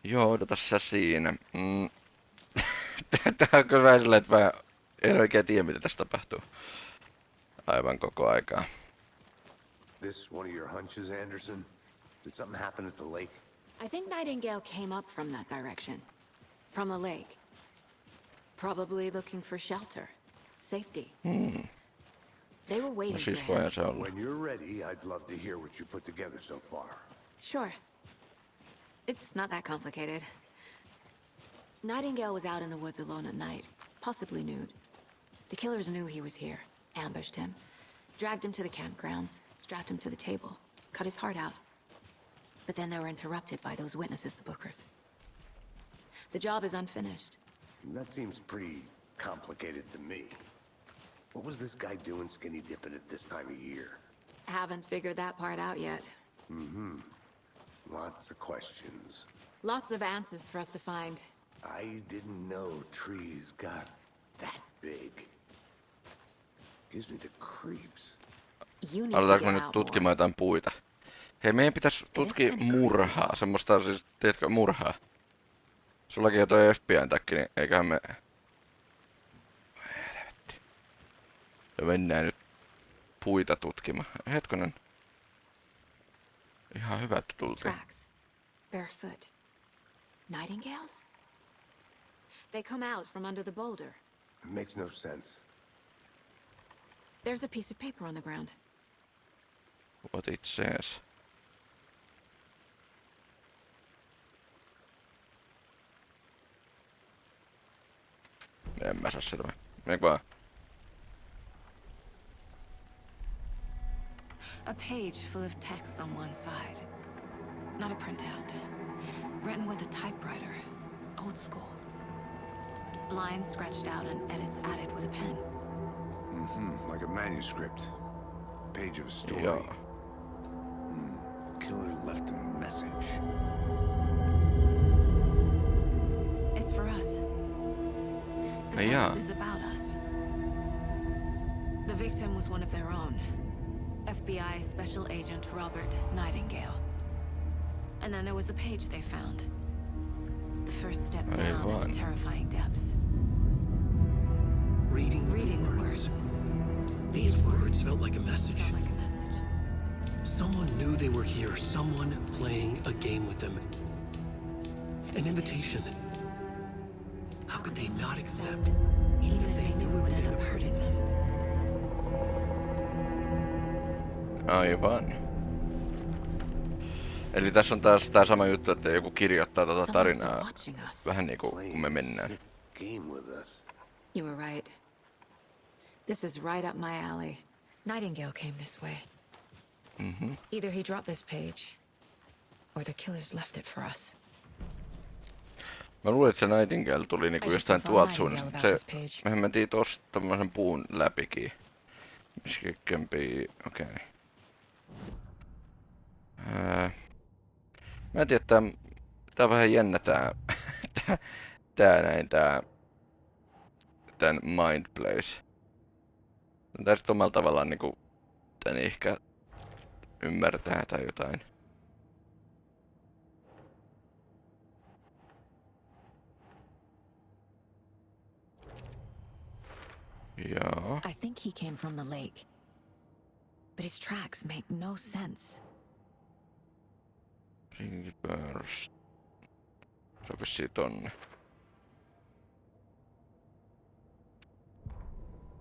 Joo, odota sä siinä. Tää on kyllä vähän silleen, että mä en oikein tiedä, mitä tässä tapahtuu. Aivan koko aikaa. This one of your hunches, Anderson? Did something happen at the lake? I think Nightingale came up from that direction. From the lake. Probably looking for shelter. Safety. They were No waiting for siis him. voihan se olla. When you're ready, I'd love to hear what you put together so far. Sure. It's not that complicated. Nightingale was out in the woods alone at night, possibly nude. The killers knew he was here, ambushed him, dragged him to the campgrounds, strapped him to the table, cut his heart out. But then they were interrupted by those witnesses, the Bookers. The job is unfinished. That seems pretty complicated to me. What was this guy doing skinny dipping at this time of year? Haven't figured that part out yet. Lots of questions. Lots of answers for us to find. I didn't know trees got that big. Gives me the creeps. You need to Aletaanko get me nyt out tutkimaan more. jotain puita? Hei, meidän pitäisi tutkia murhaa. Semmoista siis, tiedätkö, murhaa. Sullakin on toi FBI:n takki, niin eiköhän me... Helvetti. Ja mennään nyt puita tutkimaan. Hetkonen. Ihan hyvä, että tultiin. Tracks. Barefoot. Nightingales? They come out from under the boulder. It makes no sense. There's a piece of paper on the ground. What it says. En mä saa selvä. Meneekö vaan? A page full of text on one side. Not a printout. Written with a typewriter. Old school. Lines scratched out and edits added with a pen. Like a manuscript. Page of a story. Joo. Killer left a message. It's for us. The Yeah. text is about us. The victim was one of their own. FBI Special Agent Robert Nightingale. And then there was the page they found. The first step down Aivan. into terrifying depths. Reading Reading the words. These words felt like a message. Felt like a message. Someone knew they were here. Someone playing a game with them. An invitation. How could they not accept? Even if they knew it would end up hurting them. Aivan. Eli tässä on taas tää sama juttu, että joku kirjoittaa tota Someone's been tarinaa watching us. vähän niinku kun me mennään. Sick game with us. You were right. This is right up my alley. Nightingale came this way. Either he dropped this page, or the killers left it for us. Mä luulen, että se Nightingale tuli niinku I jostain should confirm tuolta suunnasta. Nightingale Se, about this page. mehän mentiin tosta tommosen puun läpikin. Missä kömpii, okei. Mä en tiedä, tää on vähän jännä tän Mind Place. Tää sit omalla tavallaan niinku tän ehkä ymmärtää tai jotain. Joo. I think he came from the lake. But his tracks make no sense. Ringburst. Se on vissiin tonne.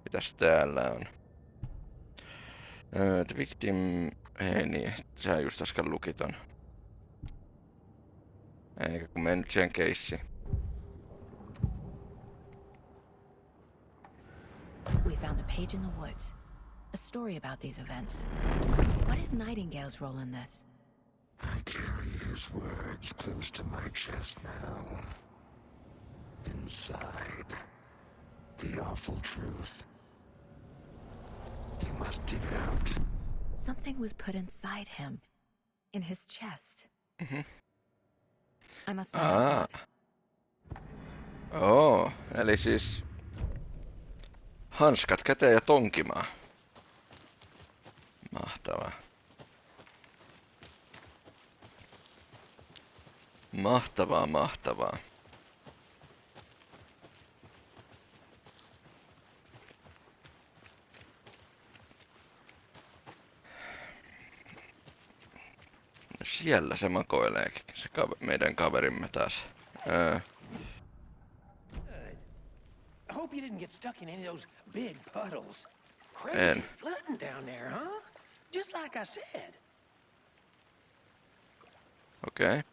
Mitäs täällä on? The victim... Ei niin, sä just äsken luki ton. Eikä kun menen nyt siihen keissiin. We found a page in the woods. A story about these events. What is Nightingale's role in this? I carry his words close to my chest now. Inside, the awful truth. You must dig it out. Something was put inside him. In his chest. I must find out what. Oo, eli siis... Hanskat käteen ja tonkimaan. Mahtavaa. Mahtavaa, mahtavaa. Siellä se makoileekin, se meidän kaverimme taas. I hope you didn't get stuck in any of those big puddles. En. Crazy flooding down there, huh? Just like I said. Okei.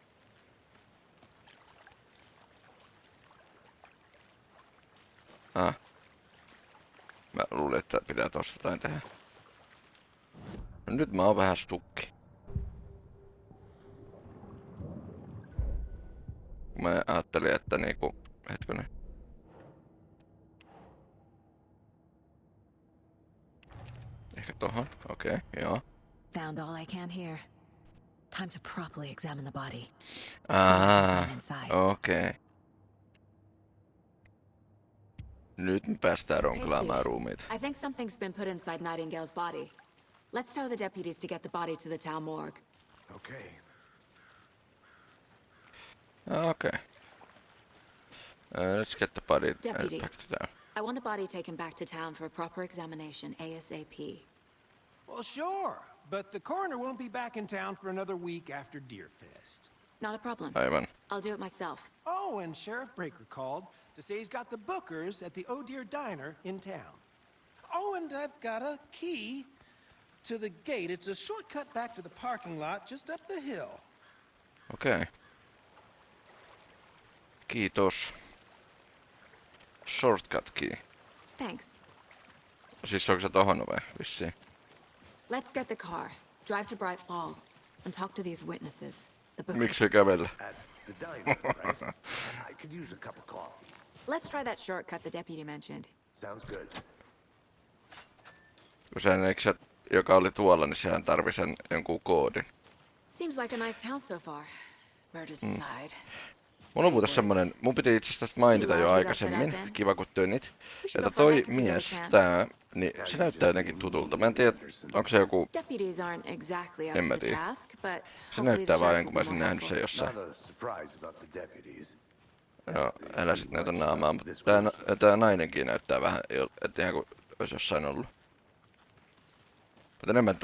Mä luulin, että pitää tossa jotain tehdä. No nyt mä oon vähän stukki. Mä ajattelin, että niinku... Hetkonen. Ehkä tohon. Okei, joo. Found all I can here. Time to properly examine the body. Okei. Nyt me päästään ronklaamaan ruumiita. I think something's been put inside Nightingale's body. Let's tell the deputies to get the body to the town morgue. Okay. Okay. Let's get the body Deputy. back to town. I want the body taken back to town for a proper examination ASAP. Well, sure, but the coroner won't be back in town for another week after Deerfest. Not a problem. Aivan. I'll do it myself. Oh, and Sheriff Breaker called to say he's got the bookers at the Oh Dear Diner in town. Oh, and I've got a key to the gate. It's a shortcut back to the parking lot just up the hill. Okei. Kiitos. Shortcut key. Thanks. Siis onko se tohon vai? Vissiin. Let's get the car, drive to Bright Falls, and talk to these witnesses. The bookers. Miksi kävellä? At the diner, right? I could use a cup of coffee. Let's try that shortcut the deputy mentioned. Sounds good. Kun sen eikö se, joka oli tuolla, niin sehän tarvi sen jonkun koodin. Seems like a nice town so far. Murders aside. Mulla on muuten semmonen, mun piti itse asiassa mainita jo aikaisemmin, kiva kun työnit, että toi mies, tää, niin se näyttää jotenkin tutulta. Mä en tiedä, onko se joku, Deputies aren't exactly up en to mä the tiedä. task, but Se hopefully the näyttää vaan, sheriff kun will mä be olisin more nähnyt sen helpful. jossain. Not a surprise about the deputies. Joo, älä sit näytä naamaa, mutta tää nainenkin näyttää vähän, että ihan kuin olisi jossain ollut. Mutta enemmän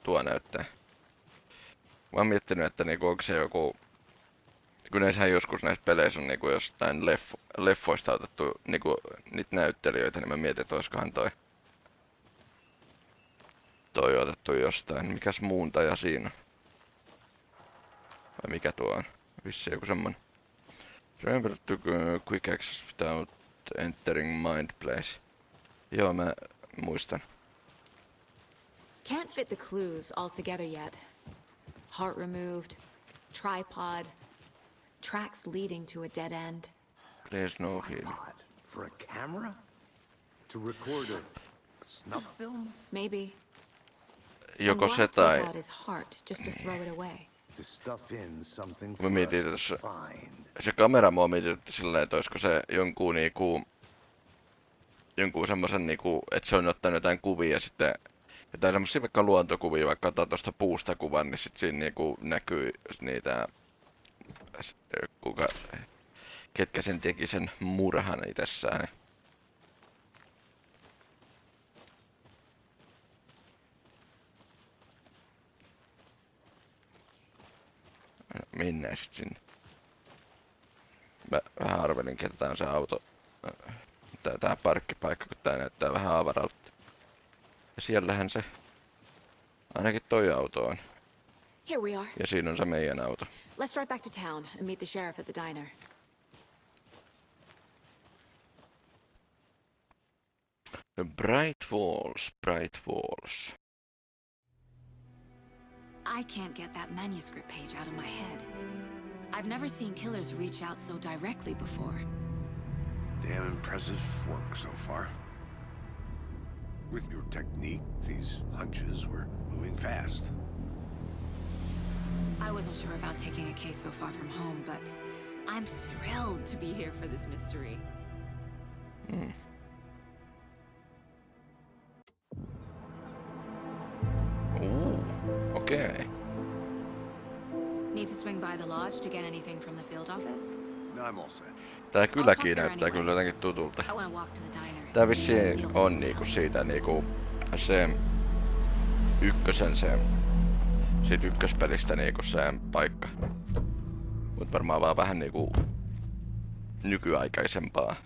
tuo näyttää. Mä oon miettinyt, että niinku onko se joku... Kun näissähän joskus näissä peleissä on niinku jostain leffoista otettu niinku niitä näyttelijöitä, niin mä mietin, että oiskohan toi otettu jostain. Mikäs muuntaja siinä on? Vai mikä tuo on? Vissi joku semmonen. Remember to quick access without entering mind place. Joo, mä muistan. Can't fit the clues all together yet. Heart removed, tripod, tracks leading to a dead end. Please no healing. Odd. For a camera? To record a snuff film? Maybe. Joko And why se take tai... out his heart just to throw it away? To stuff in something Mä for mietin us to tossa... find. Se kamera mua mietitytti silleen, että olisiko se jonkun niinku... Jonkun semmosen niinku, että se on ottanut jotain kuvia ja sitten... Jotain semmosia vaikka luontokuvia, vaikka ottaa tosta puusta kuvan, niin sit siinä niinku näkyy niitä... Ketkä sen teki sen murhan itsessään. Mennään sit sinne. Mä vähän arvelinkin, että tää on se auto. Tää parkkipaikka, kun tää näyttää vähän avaralta. Ja siellähän se... Ainakin toi auto on. Here we are. Ja siinä on se meidän auto. Let's drive back to town and meet the sheriff at the diner. Bright Falls, Bright Falls. I can't get that manuscript page out of my head. I've never seen killers reach out so directly before. Damn impressive work so far. With your technique, these hunches were moving fast. I wasn't sure about taking a case so far from home, but I'm thrilled to be here for this mystery. Okei. Need to swing by the lodge to get anything from the field office? No, I'm all set. Tää kyläkin näyttää kyllä jotenkin tutulta. I want to walk to the diner. Tää vissiin on niinku siitä niinku se ykkösen se siitä ykköspelistä niinku se paikka. Mut varmaan vaan vähän niinku nykyaikaisempaa.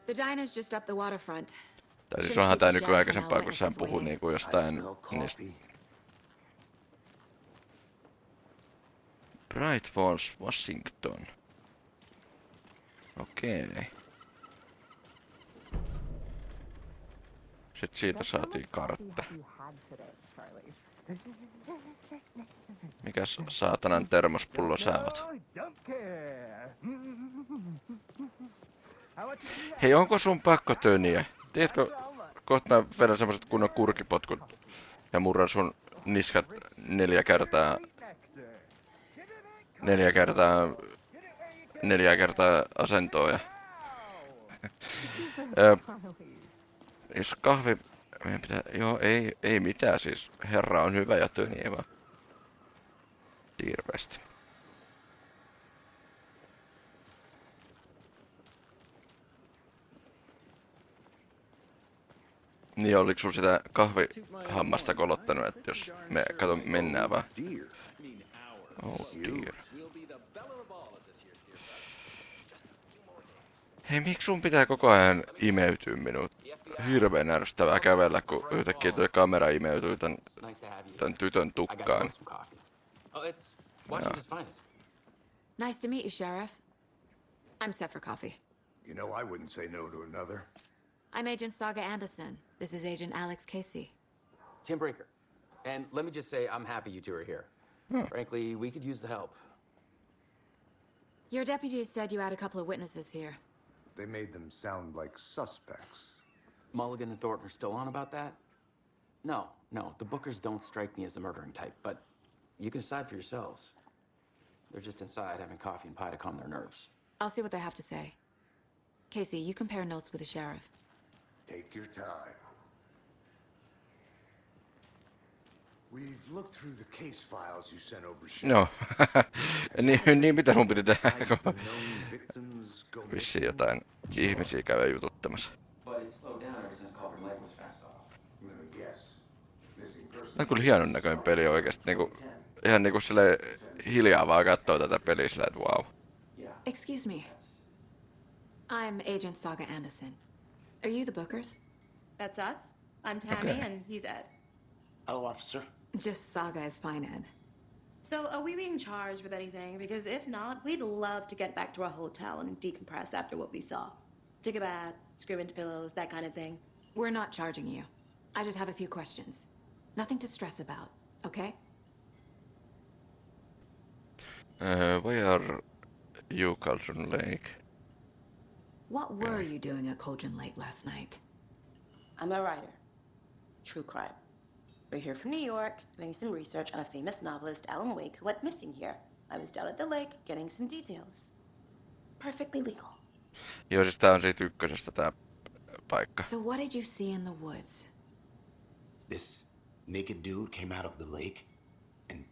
The diner's just up the waterfront. Tai siis onhan tää nykyaikaisempaa, kun sehän puhuu niinku jostain niistä Bright Falls, Washington. Okei. Sitten siitä saatiin kartta. Mikäs saatanan termospullo sä oot? Hei, onko sun pakko töniä? Tiedätkö, kohta mä vedän semmoset kunnon kurkipotkut ja murran sun niskat 4 kertaa asentoa ja... Jos kahvi... Meidän pitää... Joo, ei mitään siis. Herra on hyvä ja töniä vaan. Hirveesti. Niin, oliko sun sitä kahvihammasta kolottanut, että jos me mennään vaan? Oh dear. Hei, miksi sun pitää koko ajan imeytyä minut? Hirveen ärsyttävää kävellä, kun yhtäkkiä tuo kamera imeytyy tän tytön tukkaan. Nice to meet you, Sheriff. I'm set for coffee. You know, I wouldn't say no to another. I'm Agent Saga Anderson. This is Agent Alex Casey. Tim Breaker. And let me just say, I'm happy you two are here. Frankly, we could use the help. Your deputies said you had a couple of witnesses here. They made them sound like suspects. Mulligan and Thornton are still on about that? No, the Bookers don't strike me as the murdering type, but you can decide for yourselves. They're just inside having coffee and pie to calm their nerves. I'll see what they have to say. Casey, you compare notes with the sheriff. Take your time. We've looked through the case files you sent over. No, niin mitä mun piti tehdä, kun vissiin jotain ihmisiä käy jututtamassa. Tää on kyllä hienon näköinen peli oikeesti, niinku, ihan niinku silleen hiljaa vaan kattoo tätä peliä silleen, että wow. Excuse me. I'm Agent Saga Anderson. Are you the Bookers? That's us. I'm Tammy, Okay. and he's Ed. Hello, officer. Just Saga is fine, Ed. So, are we being charged with anything? Because if not, we'd love to get back to our hotel and decompress after what we saw. Take a bath, scream into pillows, that kind of thing. We're not charging you. I just have a few questions. Nothing to stress about, okay? Where are you, Cauldron Lake? What were you doing at Cauldron Lake last night? I'm a writer. True crime. We're here from New York, doing some research on a famous novelist, Alan Wake, who went missing here. I was down at the lake, getting some details. Perfectly legal. Joo, siis tää on siitä ykkösestä tää paikka. So what did you see in the woods? This naked dude came out of the lake, and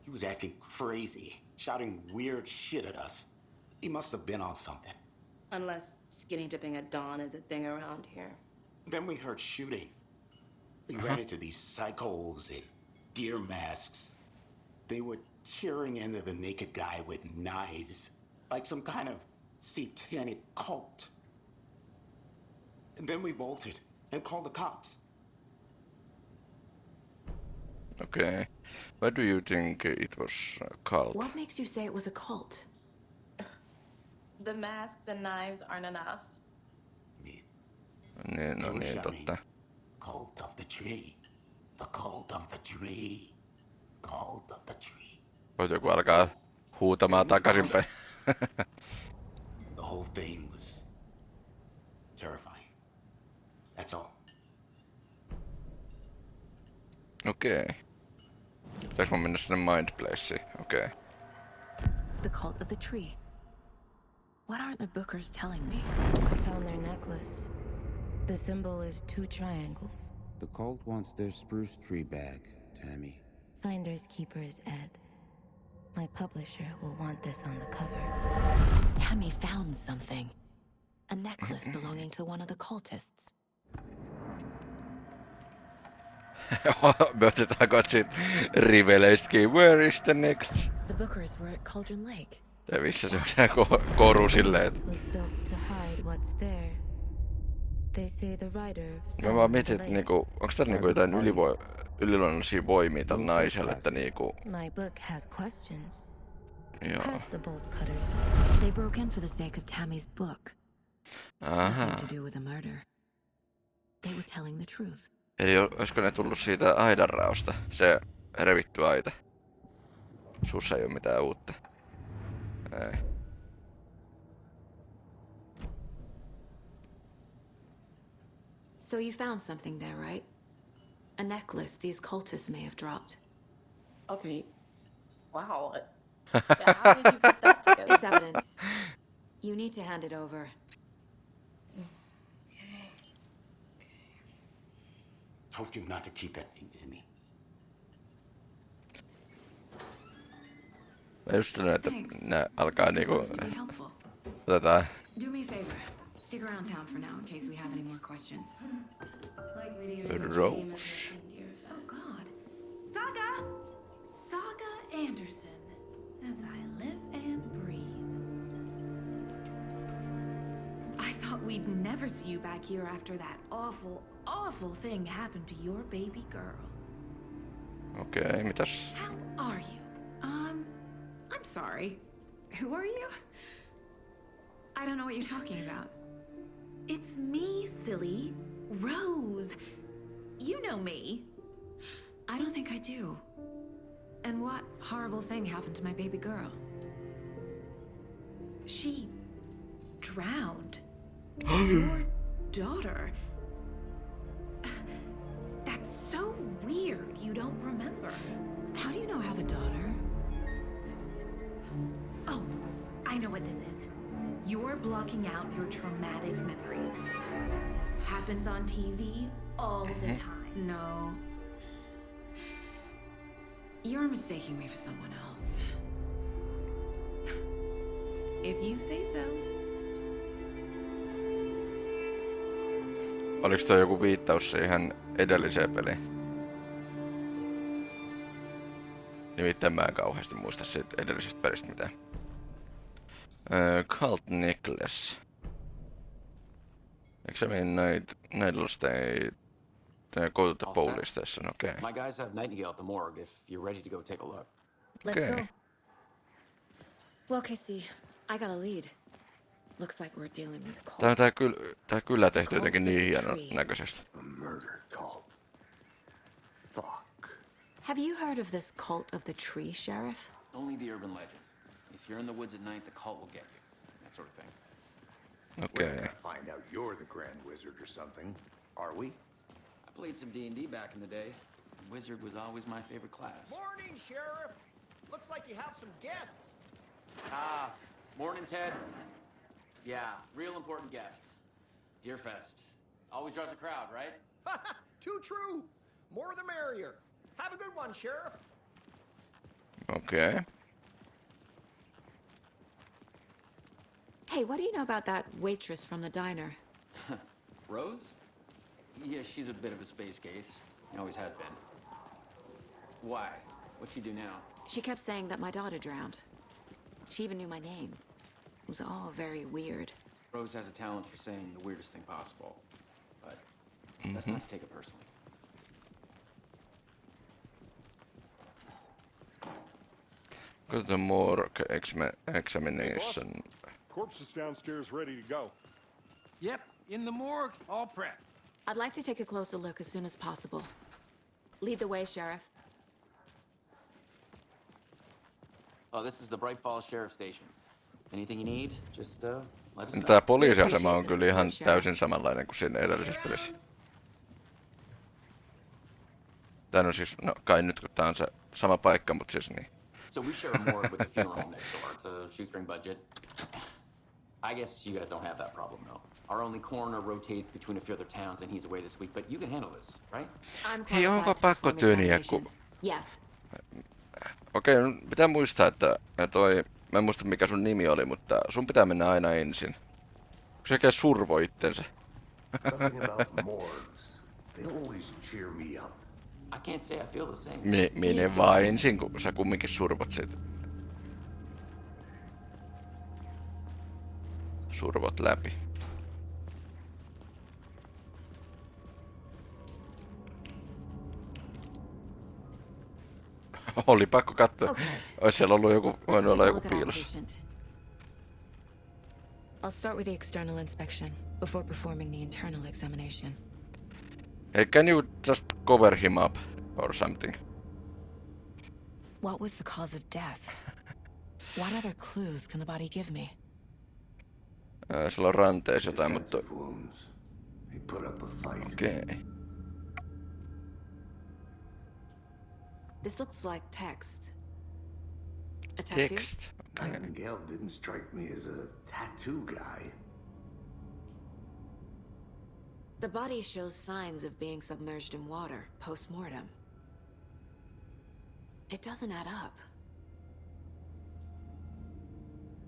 he was acting crazy, shouting weird shit at us. He must have been on something. Unless skinny dipping at dawn is a thing around here. Then we heard shooting. We ran into these psychos in deer masks. They were tearing into the naked guy with knives, like some kind of satanic cult. And then we bolted and called the cops. Okay. Why do you think it was a cult? What makes you say it was a cult? The masks and knives aren't enough. Niin, no niin, totta. Cult of the tree. The cult of the tree. Cult of the tree. Voit joku alkaa huutamaan takaisinpäin. The whole thing was terrifying. That's all. Okei. Pitäis mun mennä sinne Mind Placeen? Okei. The cult of the tree. What aren't the Bookers telling me? I found their necklace. The symbol is 2 triangles. The cult wants their spruce tree back, Tammy. Finders keepers, Ed. My publisher will want this on the cover. Tammy found something. A necklace belonging to one of the cultists. Me otetaanko sit riveleistäkin, where is the necklace? The Bookers were at Cauldron Lake. Ja missä se on koru silleen, että... Was built to hide what's there. They say the writer. Mä vaan mietin, että niinku, onks tää niinku jotain yliluonnollisia voimia tällä naisella, että niinku... My book has questions. Joo. Past the bolt cutters. They broke in for the sake of Tammy's book. Aha. Nothing to do with a murder. They were telling the truth. Eli olisiko ne tullut siitä aidanraosta, se revitty aita? Sussa ei oo mitään uutta. Ei. So you found something there, right? A necklace these cultists may have dropped. Okay. Wow. How did you put that together? It's evidence. You need to hand it over. Told you not to keep that thing to me. Mä just sanoin, että nää alkaa niinku... Otetaan... Do me a favor. Stick around town for now in case we have any more questions. Rose. Oh God. Saga Anderson. As I live and breathe. I thought we'd never see you back here after that awful thing happened to your baby girl. Okei, mitäs? How are you? I'm sorry. Who are you? I don't know what you're talking about. It's me, silly. Rose. You know me. I don't think I do. And what horrible thing happened to my baby girl? She drowned. Your daughter. That's so weird you don't remember. How do you know I have a daughter? Oh, I know what this is. You're blocking out your traumatic memories. Happens on TV all the time. No. You're mistaking me for someone else. If you say so. Oliks toi joku viittaus siihen edelliseen peliin? Nimittäin mä en kauheasti muista siitä edellisestä pelistä mitään. Cult Necklace. Examine Night State. Go to the police station, okay. My guys have Nightingale at the morgue if you're ready to go take a look. Let's Okay. go. Well, Casey, I got a lead. Looks like we're dealing with a cult. Tää kyllä tehty jotenkin niin hienon näköisesti. A murder cult. Fuck. Have you heard of this cult of the tree, Sheriff? Only the urban legend. If you're in the woods at night, the cult will get you. That sort of thing. Okei. We're gonna find out you're the Grand Wizard or something, are we? I played some D&D back in the day. Wizard was always my favorite class. Morning, Sheriff. Looks like you have some guests. Morning, Ted. Yeah, real important guests. Deerfest. Always draws a crowd, right? Too true. More the merrier. Have a good one, Sheriff. Okei. Hey, what do you know about that waitress from the diner? Rose? Yeah, she's a bit of a space case. Always has been. Why? What'd she do now? She kept saying that my daughter drowned. She even knew my name. It was all very weird. Rose has a talent for saying the weirdest thing possible. But that's not to take it personally. Go to the morgue examination. Corpse is downstairs ready to go. Yep, in the morgue, all prepped. I'd like to take a closer look as soon as possible. Lead the way, Sheriff. Oh, this is the Bright Falls Sheriff Station. Anything you need, just let us know. Tää poliisiasema on kyllä ihan täysin samanlainen kuin siinä edellisessä pelissä. Tää on siis, no kai nyt kun tää on se sama paikka, mut siis niin. So we share a morgue with the funeral home next door. It's a shoestring budget. I guess you guys don't have that problem, though. Our only coroner rotates between a few other towns, and he's away this week, but you can handle this, right? I'm Hei, onko qualified to pakko perform työniä, kun... examinations. Yes. Okei, pitää muistaa, että mä en muista mikä sun nimi oli, mutta sun pitää mennä aina ensin. Kun se käy survo itsensä. Something about morgues. They always cheer me up. I can't say I feel the same. Mene vaan ensin, kun sä kumminkin survot siitä. Survot läpi. Oli pakko katsoa. Ois siellä ollut joku, voinut olla joku piilossa. I'll start with the external inspection before performing the internal examination. Hey, can you just cover him up or something? What was the cause of death? What other clues can the body give me? Sillä on ranteessa jotain, mutta... Okei. This looks like text. A tattoo? Text. Okay. Nightingale didn't strike me as a tattoo guy. The body shows signs of being submerged in water post-mortem. It doesn't add up.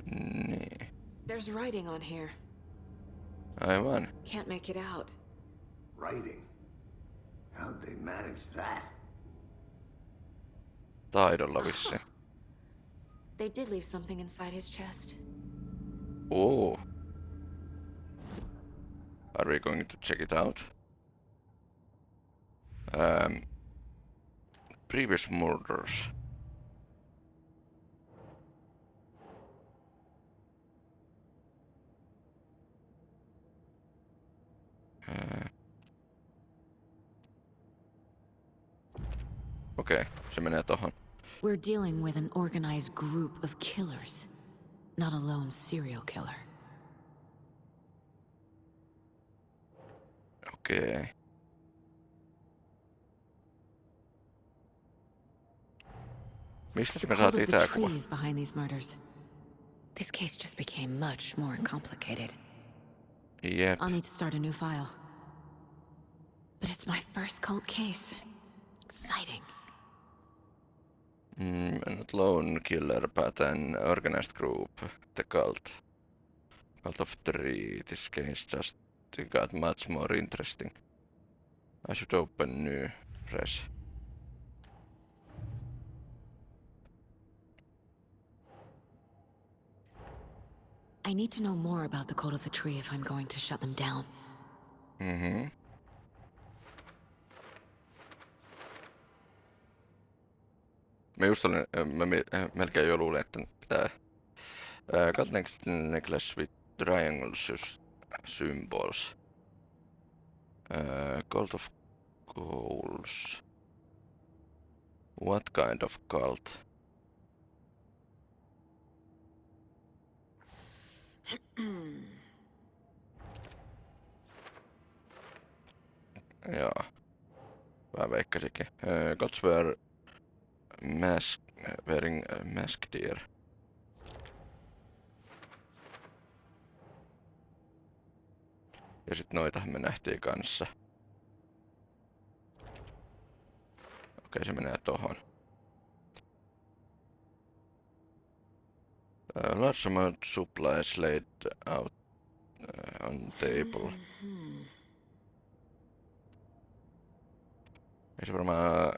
Niin. There's writing on here. Aivan. Can't make it out. Writing? How'd they manage that? Taidolla vissi. They did leave something inside his chest. Oh. Are we going to check it out? Previous murders. Okei, se menee tohon. We're dealing with an organized group of killers, not a lone serial killer. Okei. Mistäs me saatiin tää kuva? Trees behind these murders. This case just became much more complicated. Yep. I'll need to start a new file. But it's my first cult case. Exciting. Not lone killer, but an organized group. The cult. Cult of three. This case just got much more interesting. I should open new res. I need to know more about the cult of the tree if I'm going to shut them down. Mm-hmm. Mä just olin, melkein jo luulin, että pitää cut next necklace with triangles symbols. Cult of goals. What kind of cult? Joo. Vähän veikkasikin. Cults were wearing mask deer. Ja sit noitahan me nähtiin kanssa. Okei, se menee tohon. Large amount supplies laid out on table. Ei se varmaan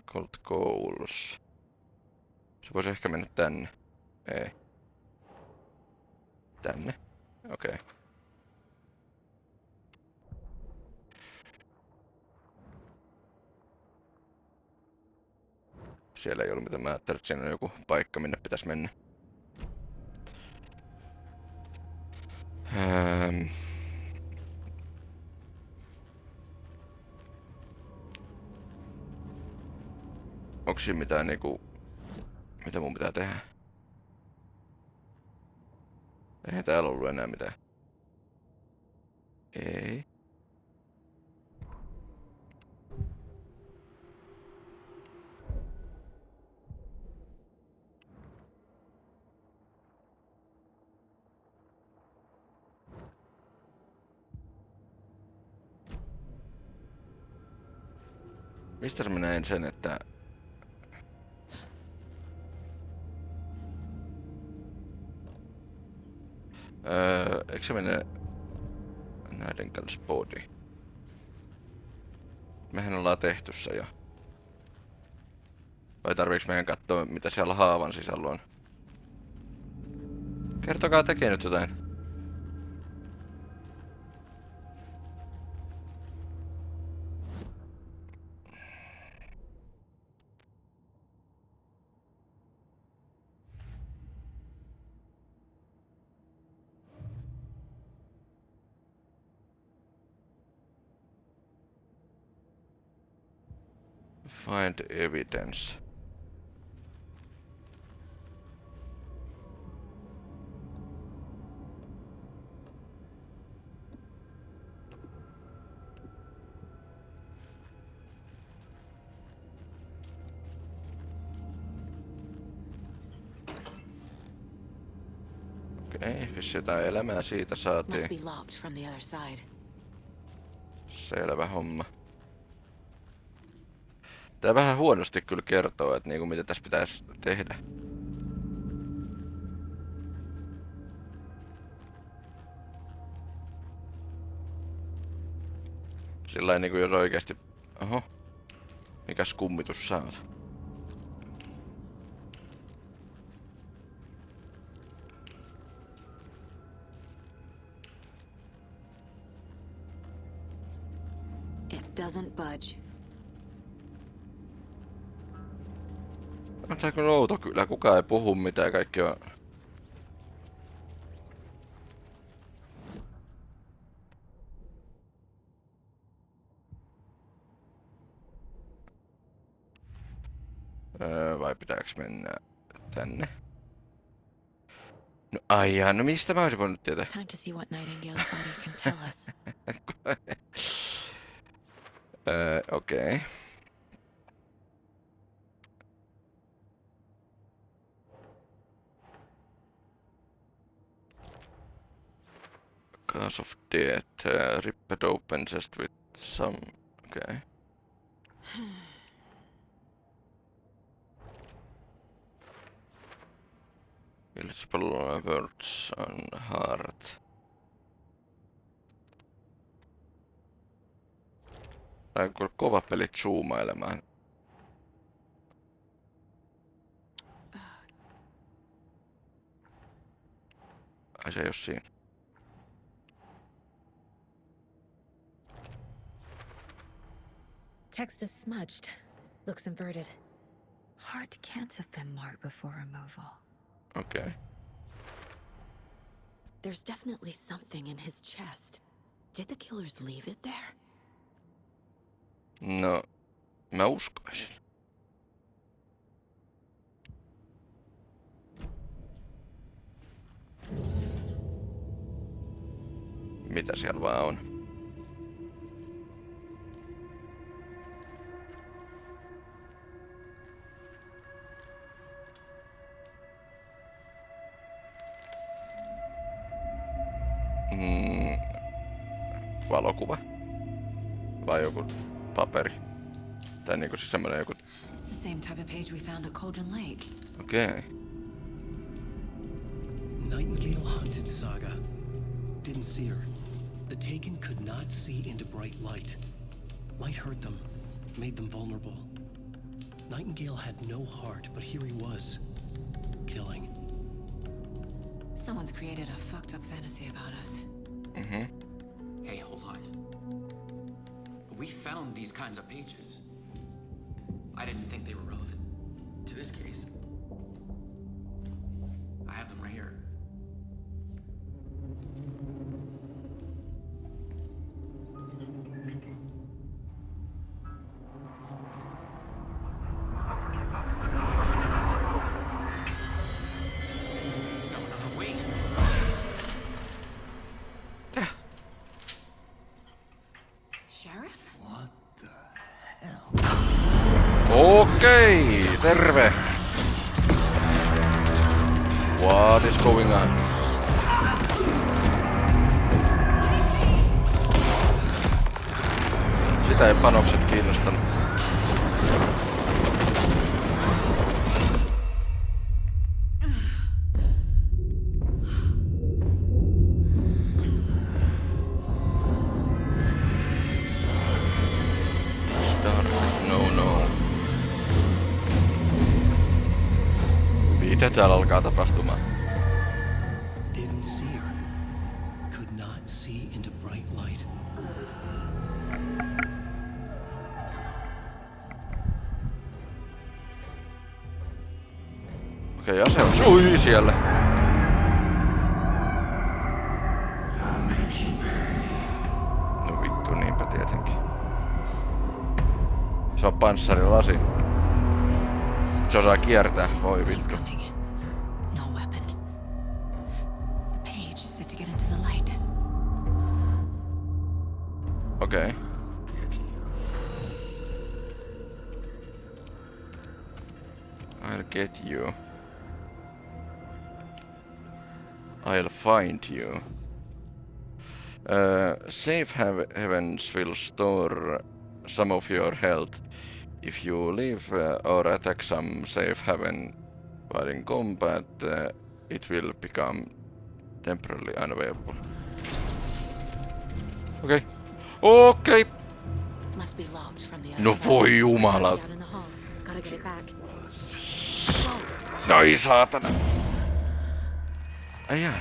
Cold Goals. Se voisi ehkä mennä tänne. Ei. Tänne. Okei. Siellä ei ollut mitään. Mä ajattelin, että siinä on joku paikka, minne pitäisi mennä. Onks siinä mitään niinku... Mitä mun pitää tehdä? Eihän täällä ollut enää mitään. Ei. Mistä mä näin sen, että... Eikö se mene... Nightingale's body? Mehän ollaan tehty se jo. Vai tarviiks meidän katsoa, mitä siellä haavan sisällä on? Kertokaa tekee nyt jotain. Find evidence. Okei, vissi jotain elämää siitä Must saatiin. be locked from the other side. Selvä homma. Tää vähän huonosti kyllä kertoo, että niinku mitä tässä pitäisi tehdä. Sillain niinku jos oikeesti... Oho. Mikäs kummitus saat? It doesn't budge. On tää kyllä outo kyllä, kukaan ei puhu mitään, kaikki on... Vai pitääks mennä tänne? No aijaa, no mistä mä olisin voinut tietää? Time to see what Nightingale's body can tell us. Okei. Cause of death, ripped open just with some... Okay. Illegible words on heart. Tää on kyllä kova peli zoomailemaan. Ai se ei oo siinä. Text is smudged. Looks inverted. Heart can't have been marked before removal. Okay. There's definitely something in his chest. Did the killers leave it there? No, mä uskoisin. Mitä siellä vaan on? Valokuva? Vai joku paperi? Tai niinku siis semmonen joku... It's the same type of page we found at Cauldron Lake. Okay. Nightingale hunted Saga. Didn't see her. The Taken could not see into bright light. Light hurt them, made them vulnerable. Nightingale had no heart, but here he was, killing. Someone's created a fucked up fantasy about us. Mm-hmm. Hey, hold on. We found these kinds of pages. I didn't think they were relevant to this case. I have them right here. No, wait. Sheriff? What the hell? Okei, terve! What is going on? Sitä ei panokset kiinnostanut. Mitä täällä alkaa tapahtumaan? Didn't see her. Could not see into bright light. Okei, ase on sui siellä. No vittu, niinpä tietenkin. Se on panssarilasi. Se osaa kiertää, voi vittu. No weapon. The page set to get into the light. Okei. I'll get you. I'll find you. Safe Havens will store some of your health. If you leave or attack some safe haven while in combat, it will become temporarily unavailable. Okay. Okay. Must be locked from the other No side. voi jumala. Out in the hall. Gotta get it back. Ai saatana. Ai jaa.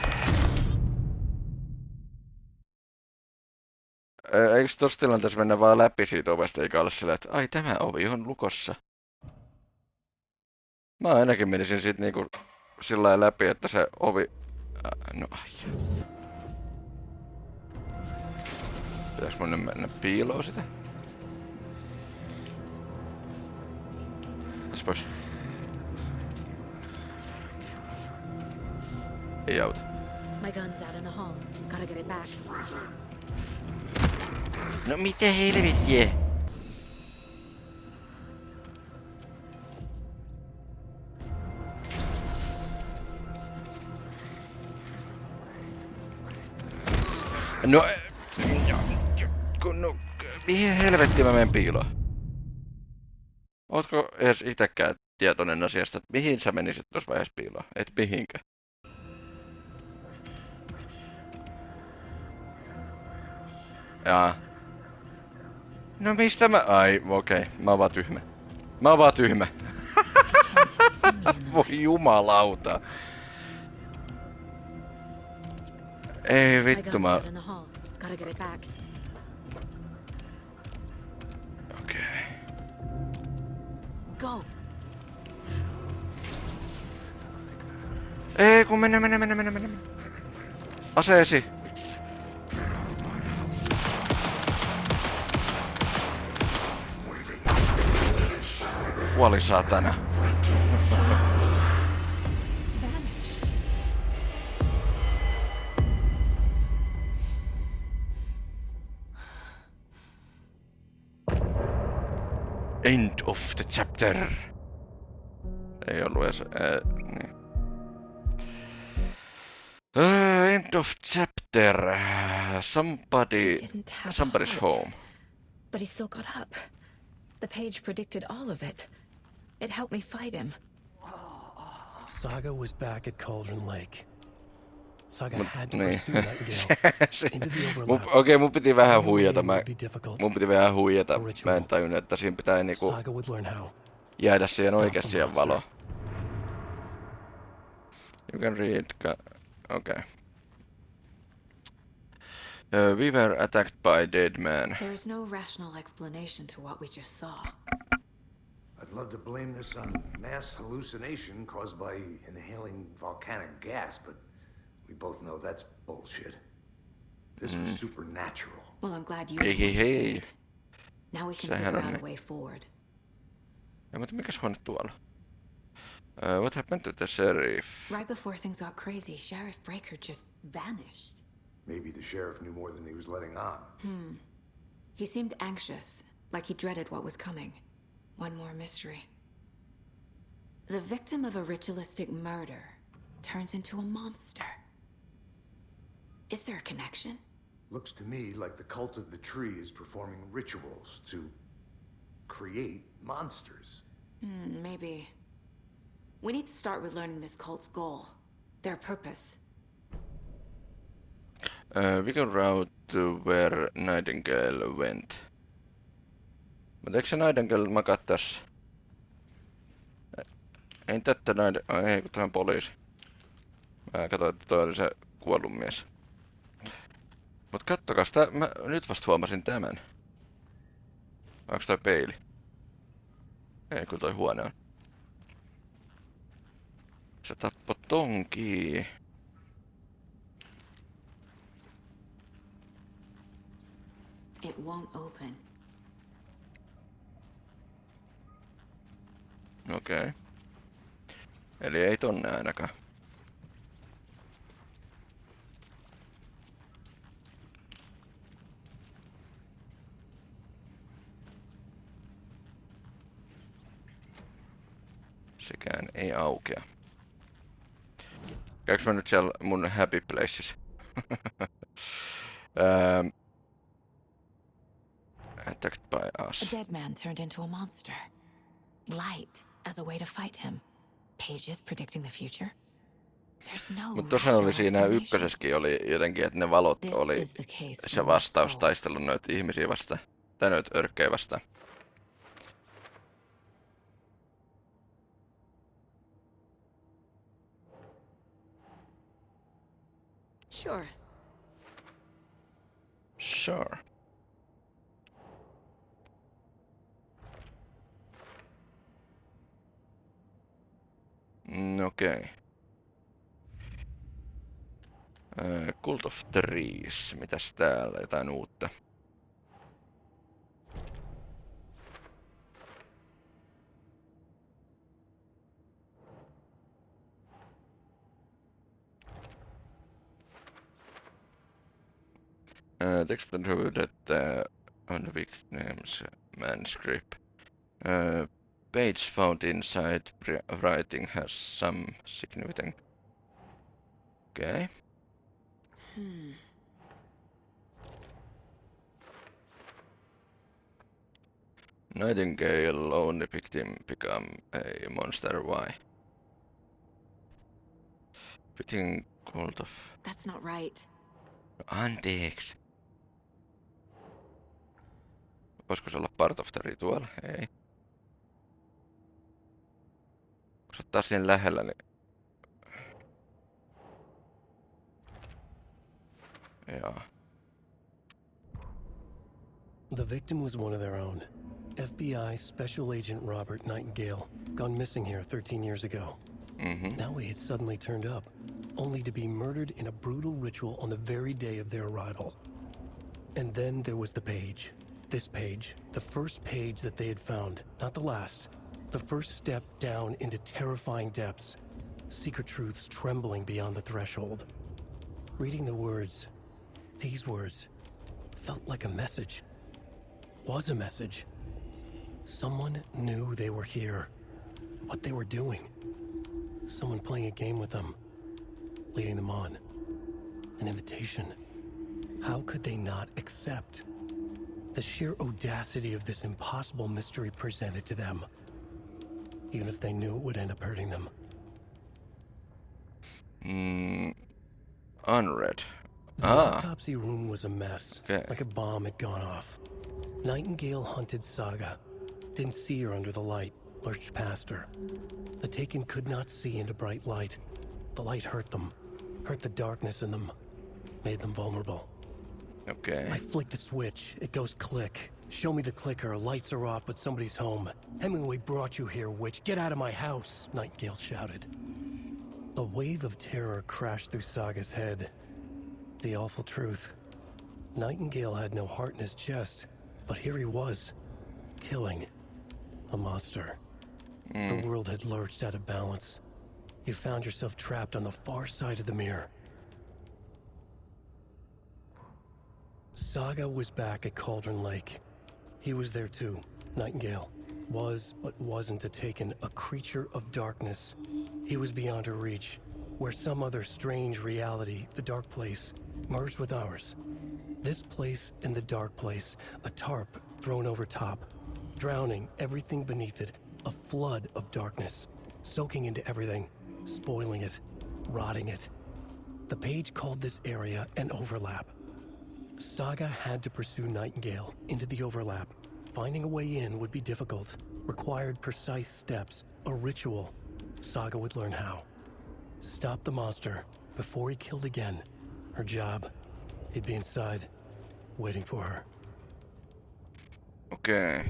Eikö tossa tilanteessa mennä vaan läpi siitä ovesta eikä olla sillä, että ai tämä ovi on lukossa? Mä ainakin menisin sit niinku sillä läpi, että se ovi... no ai. Pitäis mun nyt mennä piiloon sitä? Tässä pois. Ei auta. My gun's out in the hall. Gotta get it back. No mitä helvettiä? No... no mihin helvettiin mä menen piiloon? Ootko edes itekään tietoinen asiasta, että mihin sä menisit tuossa vaiheessa piiloon? Et mihinkä? Jaa. No mistä mä... ai, okei. Mä oon vaan tyhmä. Mä oon vaan tyhmä. Voi jumalauta. Ei vittu mä... Okei. Go. Ei kun mennä. Aseesi. Kuoli saatana. End of the chapter. Ei ollut edes... niin. End of chapter. Somebody's home. But he still got up. The page predicted all of it. It helped me fight him. Saga was back at Cauldron Lake. Saga had to niin. pursue Nightingale into the overlap. Okei, mun piti vähän huijata. Mun piti vähän huijata. Mä en tajunnut, että siinä pitää niinku jäädä siihen oikeesti siihen valoon. You can read... okay. We were attacked by dead man. There's no rational explanation to what we just saw. I'd love to blame this on mass hallucination caused by inhaling volcanic gas, but we both know that's bullshit. This was supernatural. Well, I'm glad you Hey. it. Now we can figure out a way forward. Ja, mutta mikäs huone tuolla? What happened to the sheriff? Right before things got crazy, Sheriff Breaker just vanished. Maybe the sheriff knew more than he was letting on. He seemed anxious, like he dreaded what was coming. One more mystery. The victim of a ritualistic murder turns into a monster. Is there a connection? Looks to me like the cult of the tree is performing rituals to create monsters. Maybe. We need to start with learning this cult's goal, their purpose. We go route to where Nightingale went. Mutta eikö se Nightingale makaa tässä? Ei tätä näin. Ei, kun tää on poliisi. Mä katsoin, että toi oli se kuollut mies. Mut kattokas, mä nyt vasta huomasin tämän. Onks toi peili? Ei, kyllä toi huone on. Se tappoi tonkii. It won't open. Okei. Eli ei tonne ainakaan. Sekään ei aukea. Käykö mä nyt siellä mun happy places? Attacked by us. A dead man turned into a monster. Light as a way to fight him. Pages predicting the future. There's no Mutta tosiaan oli siinä explanation. ykkösessäkin oli jotenkin, että ne valot This oli is the case se we vastaus must solve. taistelun noita ihmisiä vastaan. Tai noita örkkejä vastaan. Sure. Sure. Okei. Cult of Trees. Mitäs täällä? Jotain uutta. Text and that on the victim's manuscript. Page found inside writing has some significant. Okay. Nightingale only victim become a monster. Why? Fitting cult of. That's not right. Anteeksi. Voisiko se olla part of the ritual? Ei. Kun sä oot taas niin lähellä, niin... Jaa. The victim was one of their own. FBI Special Agent Robert Nightingale, gone missing here 13 years ago. Now he had suddenly turned up, only to be murdered in a brutal ritual on the very day of their arrival. And then there was the page. This page, the first page that they had found, not the last. The first step down into terrifying depths. Secret truths trembling beyond the threshold. Reading the words, these words, felt like a message. Was a message. Someone knew they were here. What they were doing. Someone playing a game with them. Leading them on. An invitation. How could they not accept? The sheer audacity of this impossible mystery presented to them. Even if they knew it would end up hurting them. Unread. The autopsy room was a mess. Okay. Like a bomb had gone off. Nightingale hunted Saga. Didn't see her under the light. Lurched past her. The Taken could not see into bright light. The light hurt them. Hurt the darkness in them. Made them vulnerable. Okay. I flick the switch. It goes click. Show me the clicker. Lights are off, but somebody's home. Hemingway brought you here, witch. Get out of my house, Nightingale shouted. A wave of terror crashed through Saga's head. The awful truth. Nightingale had no heart in his chest, but here he was. Killing. A monster. The world had lurched out of balance. You found yourself trapped on the far side of the mirror. Saga was back at Cauldron Lake. He was there too. Nightingale. Was, but wasn't a Taken, a creature of darkness. He was beyond her reach, where some other strange reality, the dark place, merged with ours. This place and the dark place, a tarp thrown over top, drowning everything beneath it, a flood of darkness, soaking into everything, spoiling it, rotting it. The page called this area an overlap. Saga had to pursue Nightingale into the overlap. Finding a way in would be difficult, required precise steps, a ritual. Saga would learn how. Stop the monster before he killed again. Her job, he'd be inside, waiting for her. Okay.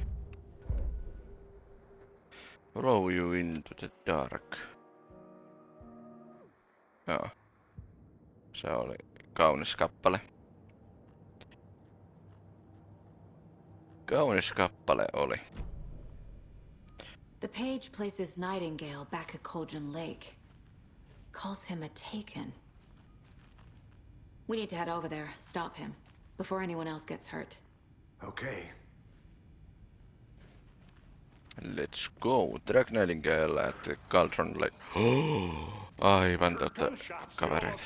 Row you into the dark. Joo. Se oli kaunis kappale. Kaunis kappale oli. The page places Nightingale back at Cauldron Lake. Calls him a Taken. We need to head over there, stop him, before anyone else gets hurt. Okay. Let's go. Drag Nightingale at the Cauldron Lake. Aivan kavereita.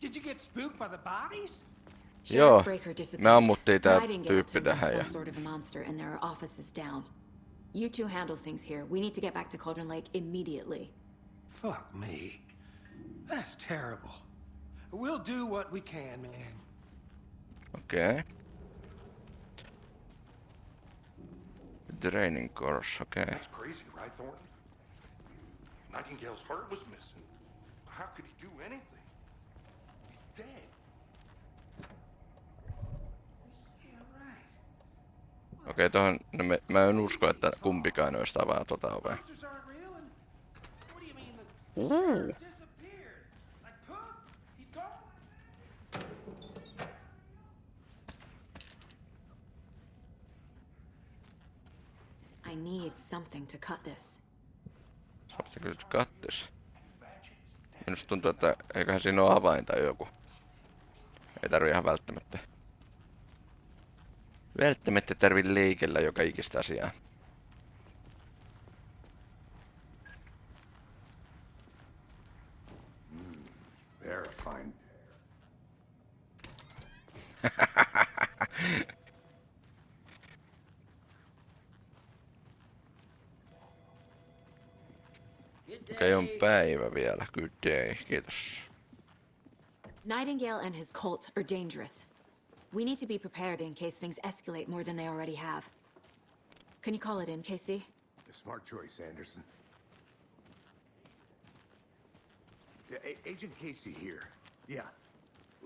Did you get spooked by the bodies? Joo, Breaker me disappeared. ammuttiin tää Nightingale tyyppi turned into tähän some ja... sort of a monster, and there are offices down. You two handle things here. We need to get back to Cauldron Lake immediately. Fuck me. That's terrible. We'll do what we can, man. Okei. Training course, okei. That's crazy, right, Thornton? Nightingale's heart was missing. How could he do anything? He's dead. Yeah, right. Okei, tohon... No mä en usko, että kumpikaan noista avaa tota ovea. Monsters aren't real, and what do you mean the sheriff disappeared? Like poof? He's gone? I need something to cut this. Sä kyllä kattis. Minusta tuntuu, että eiköhän siinä ole avain tai joku. Ei tarvi ihan välttämättä. Välttämättä tarvi leikellä joka ikistä asiaa. Very fine. Okei, on päivä vielä. Good day. Kiitos. Nightingale and his cult are dangerous. We need to be prepared in case things escalate more than they already have. Can you call it in, Casey? A smart choice, Anderson. Yeah, Agent Casey here. Yeah.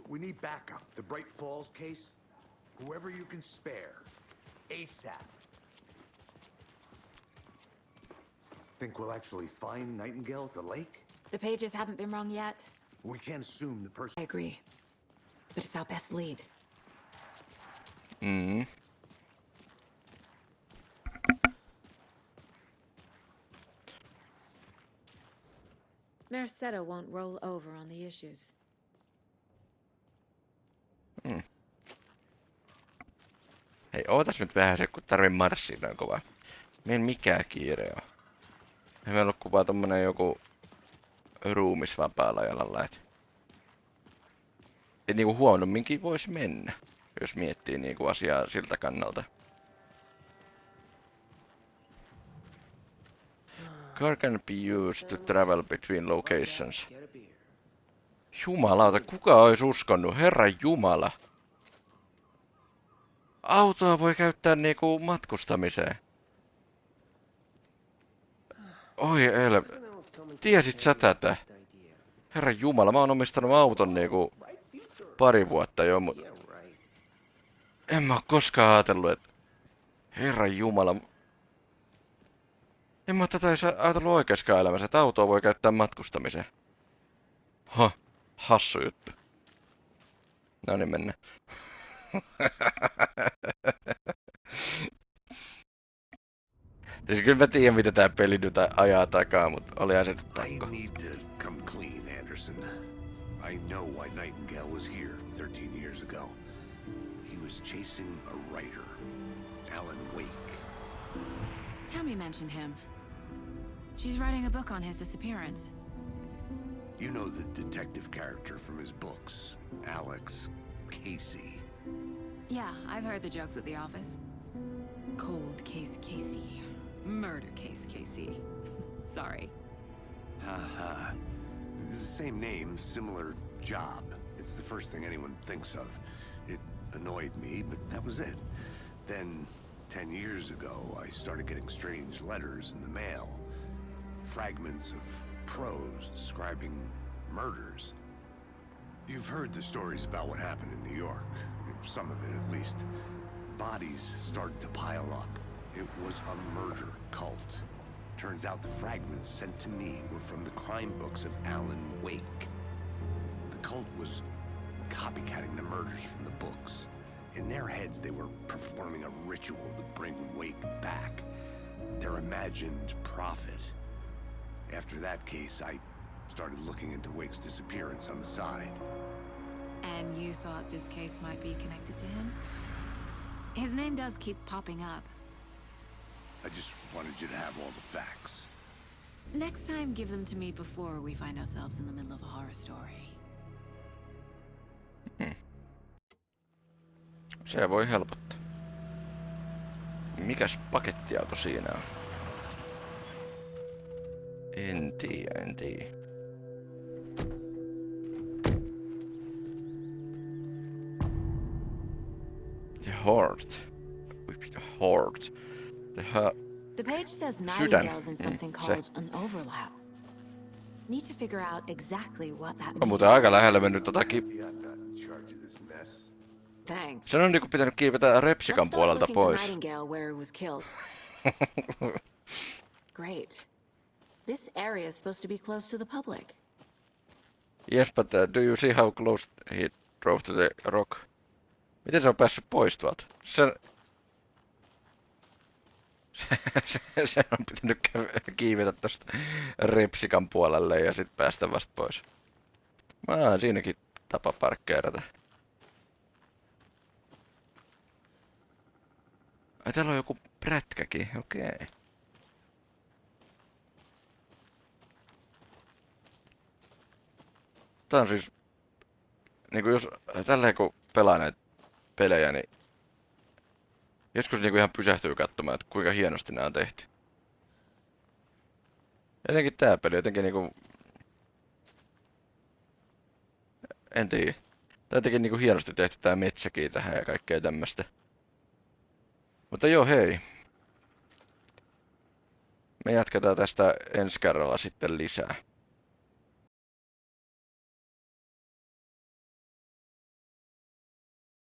We need backup. The Bright Falls case. Whoever you can spare. ASAP. Think we'll actually find Nightingale at the lake? The pages haven't been wrong yet. We can't assume the person... I agree. But it's our best lead. Mm. Merceda won't roll over on the issues. Mm. Hei, ootas nyt vähän se, kun tarvii marssia noin kovaa. Meidän mikään kiire on. Ei meillä ole kuvaa tommonen joku ruumisvapaalla jalalla, et niinku huonomminkin vois mennä, jos miettii niinku asiaa siltä kannalta. Car can be used to travel between locations. Jumalauta, kuka ois uskonut? Herra Jumala! Autoa voi käyttää niinku matkustamiseen. Oi tiesit sä tätä? Herra Jumala, mä oon omistanut auton niinku pari vuotta jo, mut... En mä oo koskaan ajatellut, että... Herra Jumala... En mä oo tätä edes ajatellut oikeaskaan elämässä, että autoa voi käyttää matkustamiseen. Hassu juttu. No niin, mennään. Siis kyllä mä tiedän, mitä tää peli nyt ajaa takaa, mut olihan se nyt pakko. I need to come clean, Anderson. I know why Nightingale was here 13 years ago. He was chasing a writer, Alan Wake. Tammy mentioned him. She's writing a book on his disappearance. You know the detective character from his books, Alex Casey. Yeah, I've heard the jokes at the office. Cold case Casey. Murder case Casey. Sorry. Haha. It's the same name, similar job. It's the first thing anyone thinks of. It annoyed me, but that was it. Then, 10 years ago, I started getting strange letters in the mail. fragments of prose describing murders. You've heard the stories about what happened in New York. Some of it, at least. Bodies started to pile up. It was a murder cult. Turns out the fragments sent to me were from the crime books of Alan Wake. The cult was copycatting the murders from the books. In their heads, they were performing a ritual to bring Wake back. Their imagined prophet. After that case, I started looking into Wake's disappearance on the side. And you thought this case might be connected to him? His name does keep popping up. I just wanted you to have all the facts. Next time, give them to me before we find ourselves in the middle of a horror story. Se voi helpottaa. Mikäs pakettiauto siinä on? En tiedä. The Heart. The Heart. The page says Sydän. Nightingale's in something called an overlap. Need to figure out exactly what that On means. muuten aika lähellä mennyt totakin. Thanks. Sen on niinku pitänyt kiivetä Repsikan Let's start puolelta looking for pois. Nightingale where he was killed. Great. This area is supposed to be close to the public. Yes, but do you see how close he drove to the rock? Miten se on päässyt pois tuolta? Se on pitänyt kiivetä tosta Repsikan puolelle ja sit päästä vasta pois. Siinäkin tapa parkkeerata. Ai täällä on joku prätkäkin, okei. Tää on siis... Niinku jos tälleen kun pelaa näitä pelejä, niin... Joskus niinku ihan pysähtyy katsomaan, että kuinka hienosti nää on tehty. Jotenkin tää peli jotenkin niinku... En tiedä. Tää jotenkin niinku hienosti tehty tää metsäkin tähän ja kaikkea tämmöstä. Mutta joo, hei. Me jatketaan tästä ensi kerralla sitten lisää.